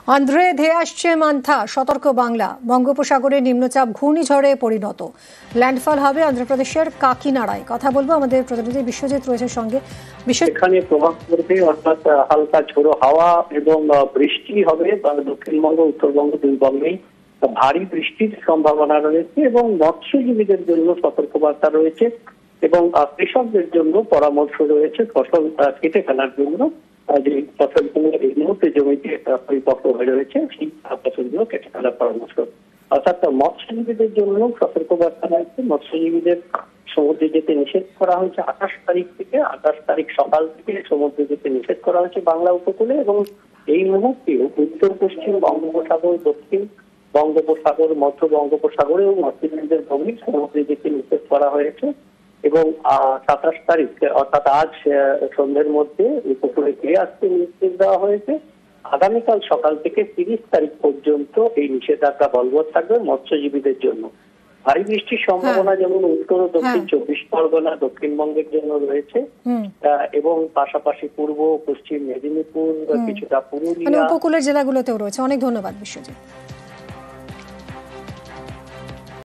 আন্ধ্রে ধেয়ে আসছে মান্থা, সতর্ক বাংলা। বঙ্গোপসাগরে নিম্নচাপ ঘূর্ণিঝড়ে পরিণত, ল্যান্ডফল হবে অন্ধ্রপ্রদেশের কাকিনাড়ায়। কথা বলবো আমাদের প্রতিনিধি বিশ্বজিৎ রয়েছে সঙ্গে। এখানে প্রভাব পড়বে, অর্থাৎ হালকা ঝোড়ো হাওয়া এবং বৃষ্টি হবে দক্ষিণবঙ্গ উত্তরবঙ্গ দুই বঙ্গেই। ভারী বৃষ্টির সম্ভাবনা রয়েছে এবং মৎস্যজীবীদের জন্য সতর্কবার্তা রয়েছে এবং কৃষকদের জন্য পরামর্শ রয়েছে ফসল কেটে ফেলার জন্য। যে ফসলগুলো এই মুহূর্তে জমিতে পরিপক্ক হয়ে রয়েছে সেই ফসলগুলো কেটে ফেলার পরামর্শ। অর্থাৎ মৎস্যজীবীদের জন্য সতর্কবার্তা রয়েছে। মৎস্যজীবীদের সমুদ্রে যেতে নিষেধ করা হয়েছে 28 তারিখ থেকে। 28 তারিখ সকাল থেকে সমুদ্রে যেতে নিষেধ করা হয়েছে বাংলা উপকূলে এবং এই মুহূর্তে উত্তর পশ্চিম বঙ্গোপসাগর, দক্ষিণ বঙ্গোপসাগর, মধ্য বঙ্গোপসাগরে এবং মৎস্যজীবীদের গভীর সমুদ্রে যেতে নিষেধ করা হয়েছে এবং 27 তারিখ অর্থাৎ আজ সন্ধ্যের মধ্যে উপকূলে ফিরে আসতে নির্দেশ দেওয়া হয়েছে। আগামীকাল সকাল থেকে 30 তারিখ পর্যন্ত এই নিষেধাজ্ঞা বলবৎ থাকবে মৎস্যজীবীদের জন্য। ভারী বৃষ্টির সম্ভাবনা যেমন উত্তর ও দক্ষিণ 24 পরগনা, দক্ষিণবঙ্গের জন্য রয়েছে এবং পাশাপাশি পূর্ব পশ্চিম মেদিনীপুর, কিছুটা পুরুলিয়া, উপকূলের জেলাগুলোতেও রয়েছে। অনেক ধন্যবাদ বিশ্বজিৎ।